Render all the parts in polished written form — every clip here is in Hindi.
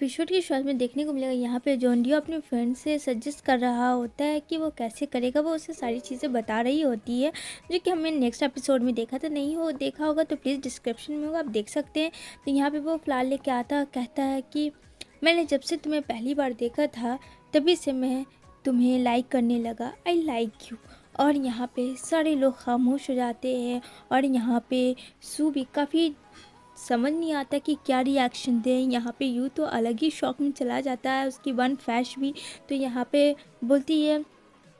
एपिसोड की शुरुआत में देखने को मिलेगा यहाँ पे जॉन डियो अपने फ्रेंड से सजेस्ट कर रहा होता है कि वो कैसे करेगा। वो उसे सारी चीज़ें बता रही होती है जो कि हमने नेक्स्ट एपिसोड में देखा। तो नहीं हो देखा होगा तो प्लीज़ डिस्क्रिप्शन में होगा, आप देख सकते हैं। तो यहाँ पे वो फ्लावर लेके आता कहता है कि मैंने जब से तुम्हें पहली बार देखा था तभी से मैं तुम्हें लाइक करने लगा, आई लाइक यू। और यहाँ पे सारे लोग खामोश हो जाते हैं और यहाँ पे सू भी काफ़ी समझ नहीं आता कि क्या रिएक्शन दें। यहाँ पे यूँ तो अलग ही शॉक में चला जाता है, उसकी वन फैश भी। तो यहाँ पे बोलती है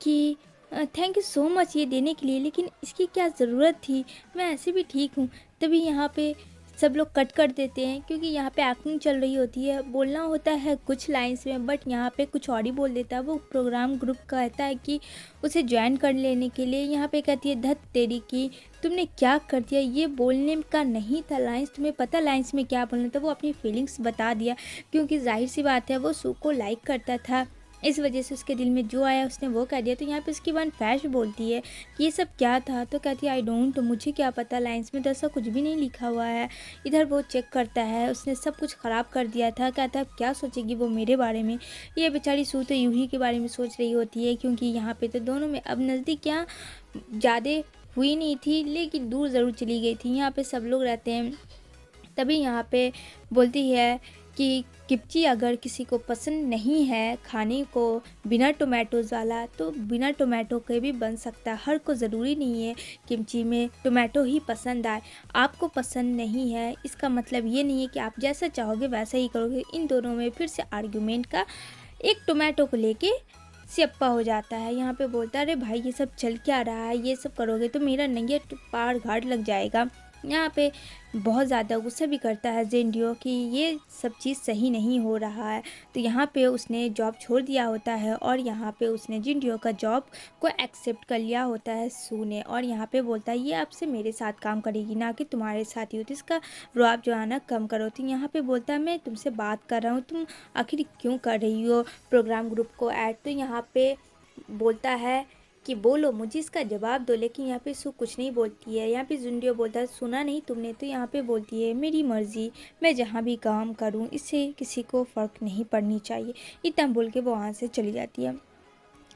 कि थैंक यू सो मच ये देने के लिए, लेकिन इसकी क्या ज़रूरत थी, मैं ऐसे भी ठीक हूँ। तभी यहाँ पे सब लोग कट कर देते हैं क्योंकि यहाँ पे एक्टिंग चल रही होती है। बोलना होता है कुछ लाइंस में बट यहाँ पे कुछ और ही बोल देता है। वो प्रोग्राम ग्रुप कहता है कि उसे ज्वाइन कर लेने के लिए। यहाँ पे कहती है धत तेरी की, तुमने क्या कर दिया, ये बोलने का नहीं था लाइंस, तुम्हें पता लाइंस में क्या बोलना था। वो अपनी फीलिंग्स बता दिया क्योंकि जाहिर सी बात है वो सू को लाइक करता था, इस वजह से उसके दिल में जो आया उसने वो कह दिया। तो यहाँ पे उसकी वन फैश बोलती है कि ये सब क्या था। तो कहती है आई डोंट, मुझे क्या पता, लाइंस में तो ऐसा कुछ भी नहीं लिखा हुआ है। इधर वो चेक करता है, उसने सब कुछ ख़राब कर दिया था। कहता है क्या सोचेगी वो मेरे बारे में। ये बेचारी सू तो यूही के बारे में सोच रही होती है क्योंकि यहाँ पे तो दोनों में अब नज़दीकियाँ ज़्यादा हुई नहीं थी लेकिन दूर ज़रूर चली गई थी। यहाँ पे सब लोग रहते हैं। तभी यहाँ पे बोलती है कि किमची अगर किसी को पसंद नहीं है खाने को बिना टोमेटोज़ वाला तो बिना टोमेटो के भी बन सकता है। हर को ज़रूरी नहीं है किमची में टोमेटो ही पसंद आए। आपको पसंद नहीं है इसका मतलब ये नहीं है कि आप जैसा चाहोगे वैसा ही करोगे। इन दोनों में फिर से आर्ग्यूमेंट का एक टोमेटो को लेके सियप्पा हो जाता है। यहाँ पे बोलता है अरे भाई ये सब चल क्या रहा है, ये सब करोगे तो मेरा नंगे पार घाट लग जाएगा। यहाँ पे बहुत ज़्यादा गुस्सा भी करता है जेंडियो कि ये सब चीज़ सही नहीं हो रहा है। तो यहाँ पे उसने जॉब छोड़ दिया होता है और यहाँ पे उसने जेंडियो का जॉब को एक्सेप्ट कर लिया होता है सू ने। और यहाँ पे बोलता है ये आपसे मेरे साथ काम करेगी ना कि तुम्हारे साथ ही हो, तो इसका रुआब जो है ना कम करो। तो यहाँ पे बोलता है मैं तुमसे बात कर रहा हूँ, तुम आखिर क्यों कर रही हो प्रोग्राम ग्रुप को ऐड। तो यहाँ पे बोलता है कि बोलो मुझे इसका जवाब दो, लेकिन यहाँ पे सू कुछ नहीं बोलती है। यहाँ पे जुंडियो बोलता है सुना नहीं तुमने। तो यहाँ पे बोलती है मेरी मर्ज़ी, मैं जहाँ भी काम करूँ इससे किसी को फ़र्क नहीं पड़नी चाहिए। इतना बोल के वो वहाँ से चली जाती है।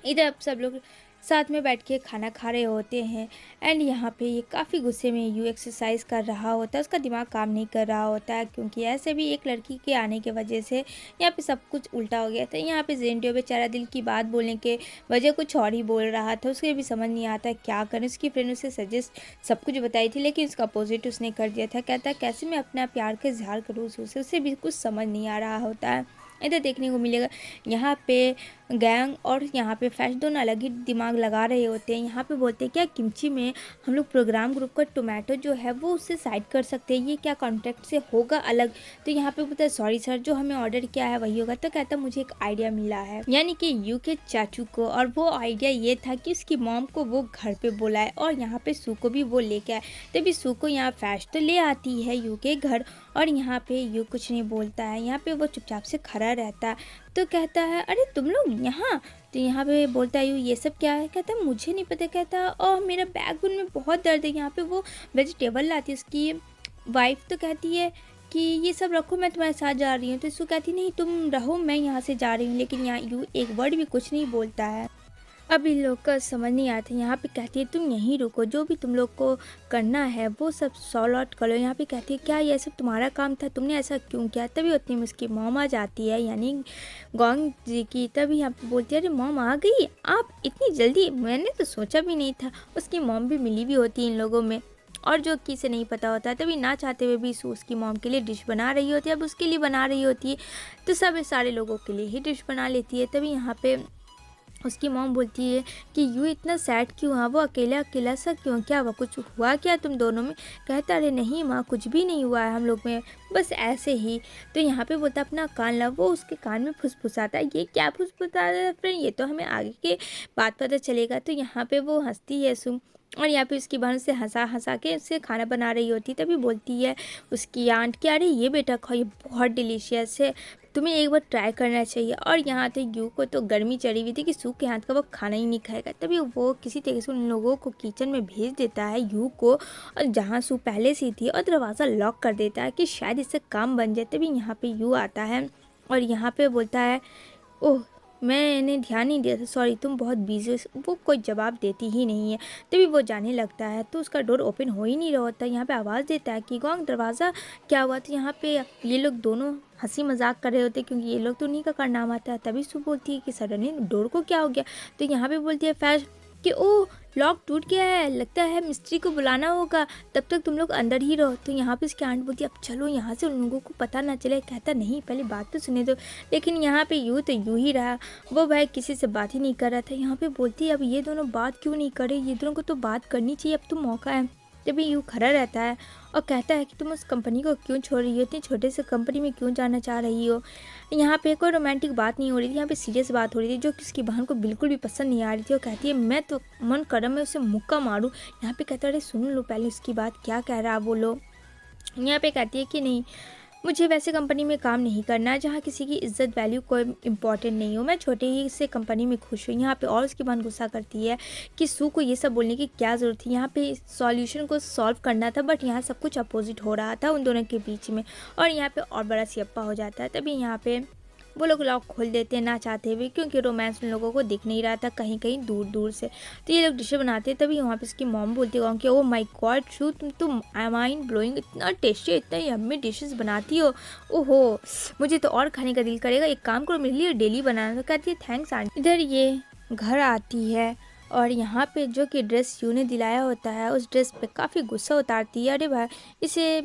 इधर अब सब लोग साथ में बैठ के खाना खा रहे होते हैं एंड यहाँ पे ये काफ़ी गुस्से में यू एक्सरसाइज कर रहा होता है। उसका दिमाग काम नहीं कर रहा होता है क्योंकि ऐसे भी एक लड़की के आने की वजह से यहाँ पे सब कुछ उल्टा हो गया था। यहाँ पे जेंडियो बेचारा दिल की बात बोलने के वजह कुछ और ही बोल रहा था। उसके भी समझ नहीं आता क्या करें। उसकी फ्रेंड उसे सजेस्ट सब कुछ बताई थी लेकिन उसका अपोजिट उसने कर दिया था। कहता है कैसे मैं अपना प्यार का इजहार करूँ उसे भी कुछ समझ नहीं आ रहा होता है। इधर देखने को मिलेगा यहाँ पे गैंग और यहाँ पे फैश दोनों अलग ही दिमाग लगा रहे होते हैं। यहाँ पे बोलते हैं क्या किमची में हम लोग प्रोग्राम ग्रुप का टोमेटो जो है वो उससे साइड कर सकते हैं, ये क्या कॉन्ट्रैक्ट से होगा अलग। तो यहाँ पे बोलता है सॉरी सर जो हमें ऑर्डर किया है वही होगा। तो कहता मुझे एक आइडिया मिला है, यानी कि यू के चाचू को। और वो आइडिया ये था कि उसकी मॉम को वो घर पे बुलाए और यहाँ पे सू को भी वो लेके आए। तभी सू को यहाँ फैश तो ले आती है यू के घर और यहाँ पे यू कुछ नहीं बोलता है। यहाँ पे वो चुपचाप से खड़ा रहता है। तो कहता है अरे तुम लोग यहाँ। तो यहाँ पे बोलता है यू ये सब क्या है। कहता है मुझे नहीं पता। कहता है और मेरा बैकबोन में बहुत दर्द है। यहाँ पे वो वेजिटेबल लाती है उसकी वाइफ। तो कहती है कि ये सब रखो मैं तुम्हारे साथ जा रही हूँ। तो इसको कहती नहीं तुम रहो मैं यहाँ से जा रही हूँ। लेकिन यहाँ यू एक वर्ड भी कुछ नहीं बोलता है। अब इन लोग का समझ नहीं आता। यहाँ पे कहती है तुम यहीं रुको, जो भी तुम लोग को करना है वो सब सॉल्व आउट करो। यहाँ पे कहती है क्या ये सब तुम्हारा काम था, तुमने ऐसा क्यों किया। तभी उतनी में उसकी मॉम आ जाती है यानी गोंग जी की। तभी यहाँ पे बोलती है अरे मॉम आ गई आप इतनी जल्दी, मैंने तो सोचा भी नहीं था। उसकी मॉम भी मिली भी होती है इन लोगों में और जो कि से नहीं पता होता है। तभी ना चाहते हुए भी सू उसकी मॉम के लिए डिश बना रही होती है। अब उसके लिए बना रही होती है तो सब सारे लोगों के लिए ही डिश बना लेती है। तभी यहाँ पे उसकी मॉम बोलती है कि यू इतना सैड क्यों है, वो अकेला अकेला सा क्यों, क्या हुआ, कुछ हुआ क्या तुम दोनों में। कहता अरे नहीं माँ कुछ भी नहीं हुआ है हम लोग में, बस ऐसे ही। तो यहाँ पे बोलता अपना कान ला। वो उसके कान में फुसफुसाता है। ये क्या फुसफुसाता है फ्रेंड, ये तो हमें आगे के बात पता चलेगा। तो यहाँ पे वो हंसती है सुम और यहाँ पे उसकी बहन से हंसा हंसा के उससे खाना बना रही होती। तभी बोलती है उसकी आंट कि अरे ये बेटा खाओ ये बहुत डिलीशियस है, तुम्हें एक बार ट्राई करना चाहिए। और यहाँ तो यू को तो गर्मी चढ़ी हुई थी कि सू के हाथ का वो खाना ही नहीं खाएगा। तभी वो किसी तरीके से उन लोगों को किचन में भेज देता है यू को, और जहाँ सू पहले से थी और दरवाज़ा लॉक कर देता है कि शायद इससे काम बन जाए। तभी यहाँ पे यू आता है और यहाँ पे बोलता है ओह मैंने ध्यान नहीं दिया था, सॉरी तुम बहुत बिजी हो। वो कोई जवाब देती ही नहीं है। तभी वो जाने लगता है तो उसका डोर ओपन हो ही नहीं रहा होता। यहाँ पे आवाज़ देता है कि गोंग दरवाज़ा क्या हुआ। तो यहाँ पे ये लोग दोनों हंसी मजाक कर रहे होते क्योंकि ये लोग तो उन्हीं का कारनामा आता है। तभी सु बोलती है कि सडनली डोर को क्या हो गया। तो यहाँ पे बोलती है फैश कि ओह लॉक टूट गया है, लगता है मिस्त्री को बुलाना होगा, तब तक तुम लोग अंदर ही रहो। तो यहाँ पे उसकी आंट बोलती है अब चलो यहाँ से, उन लोगों को पता ना चले। कहता नहीं पहले बात तो सुने दो। लेकिन यहाँ पे यूँ तो यूँ ही रहा, वो भाई किसी से बात ही नहीं कर रहा था। यहाँ पे बोलती है अब ये दोनों बात क्यों नहीं करे, ये दोनों को तो बात करनी चाहिए, अब तो मौका है। तभी यूँ खड़ा रहता है और कहता है कि तुम उस कंपनी को क्यों छोड़ रही हो, इतनी छोटे से कंपनी में क्यों जाना चाह रही हो। यहाँ पे कोई रोमांटिक बात नहीं हो रही थी, यहाँ पे सीरियस बात हो रही थी जो कि उसकी बहन को बिल्कुल भी पसंद नहीं आ रही थी। वो कहती है मैं तो मन करम में उसे मुक्का मारूं। यहाँ पे कहता है अरे सुन लो पहले उसकी बात, क्या कह रहा है बोलो। यहाँ पे कहती है कि नहीं मुझे वैसे कंपनी में काम नहीं करना है जहाँ किसी की इज्जत वैल्यू कोई इंपॉर्टेंट नहीं हो, मैं छोटे ही से कंपनी में खुश हूँ। यहाँ पे और उसकी बहन गुस्सा करती है कि सू को ये सब बोलने की क्या ज़रूरत थी, यहाँ पे सॉल्यूशन को सॉल्व करना था, बट यहाँ सब कुछ अपोजिट हो रहा था उन दोनों के बीच में। और यहाँ पे और बड़ा सियप्पा हो जाता है। तभी यहाँ पे वो लोग लॉक खोल देते हैं ना चाहते हुए क्योंकि रोमांस उन लोगों को दिख नहीं रहा था, कहीं कहीं दूर दूर से। तो ये लोग डिशें बनाते हैं। तभी वहाँ पे उसकी मॉम बोलती है कि ओ माय गॉड शू तुम तो माइंड ब्लोइंग, इतना टेस्टी इतना यम्मी डिशेस बनाती हो, ओहो मुझे तो और खाने का दिल करेगा, एक काम करो मेरे लिए डेली बनाना। तो कहती है थैंक्स आंटी। इधर ये घर आती है और यहाँ पे जो कि ड्रेस यू ने दिलाया होता है उस ड्रेस पे काफ़ी गुस्सा उतारती है। अरे भाई इसे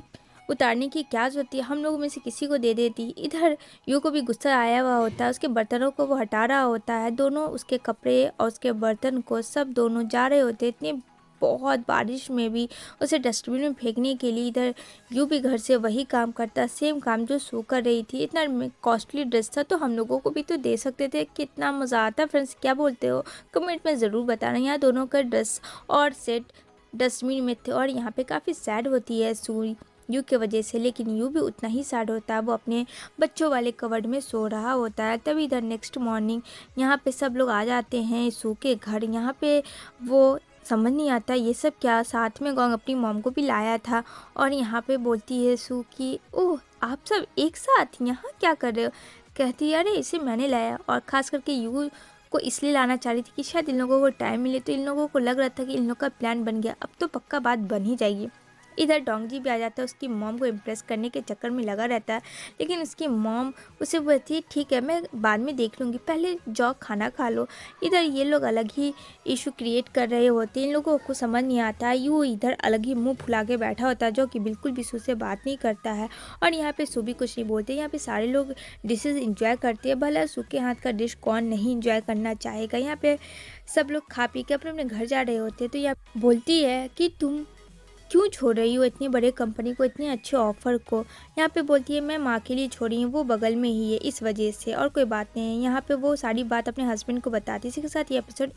उतारने की क्या जरूरत है, हम लोगों में से किसी को दे देती। इधर यू को भी गुस्सा आया हुआ होता है, उसके बर्तनों को वो हटा रहा होता है, दोनों उसके कपड़े और उसके बर्तन को सब दोनों जा रहे होते हैं इतनी बहुत बारिश में भी उसे डस्टबिन में फेंकने के लिए। इधर यू भी घर से वही काम करता, सेम काम जो सू कर रही थी। इतना कॉस्टली ड्रेस था तो हम लोगों को भी तो दे सकते थे, कितना मज़ा आता। फ्रेंड्स क्या बोलते हो कमेंट में ज़रूर बताना। यहाँ दोनों का ड्रेस और सेट डस्टबिन में थे और यहाँ पे काफ़ी सैड होती है सू यू के वजह से, लेकिन यू भी उतना ही सैड होता है, वो अपने बच्चों वाले कवर्ड में सो रहा होता है। तभी इधर नेक्स्ट मॉर्निंग यहाँ पे सब लोग आ जाते हैं सू के घर। यहाँ पे वो समझ नहीं आता ये सब क्या, साथ में गोंग अपनी मॉम को भी लाया था। और यहाँ पे बोलती है सू की ओह आप सब एक साथ यहाँ क्या कर रहे हो। कहती है अरे इसे मैंने लाया, और ख़ास करके यू को इसलिए लाना चाह रही थी कि शायद इन लोगों को टाइम मिले। तो इन लोगों को लग रहा था कि इन लोगों का प्लान बन गया, अब तो पक्का बात बन ही जाएगी। इधर डोंगजी भी आ जाता है, उसकी मॉम को इम्प्रेस करने के चक्कर में लगा रहता है। लेकिन उसकी मॉम उसे बोलती है ठीक है मैं बाद में देख लूँगी, पहले जाओ खाना खा लो। इधर ये लोग अलग ही इशू क्रिएट कर रहे होते हैं, इन लोगों को समझ नहीं आता है। यूँ इधर अलग ही मुंह फुला के बैठा होता है जो कि बिल्कुल भी सू से बात नहीं करता है। और यहाँ पे सू भी कुछ नहीं बोलते। यहाँ पे सारे लोग डिशेज़ इंजॉय करते हैं, भला सू के हाथ का डिश कौन नहीं इंजॉय करना चाहेगा। यहाँ पे सब लोग खा पी के अपने अपने घर जा रहे होते हैं। तो यह बोलती है कि तुम क्यों छोड़ रही हो इतनी बड़े कंपनी को, इतने अच्छे ऑफ़र को। यहाँ पे बोलती है मैं माँ के लिए छोड़ी हूँ, वो बगल में ही है इस वजह से, और कोई बात नहीं है। यहाँ पे वो सारी बात अपने हस्बैंड को बताती है। इसी के साथ ये एपिसोड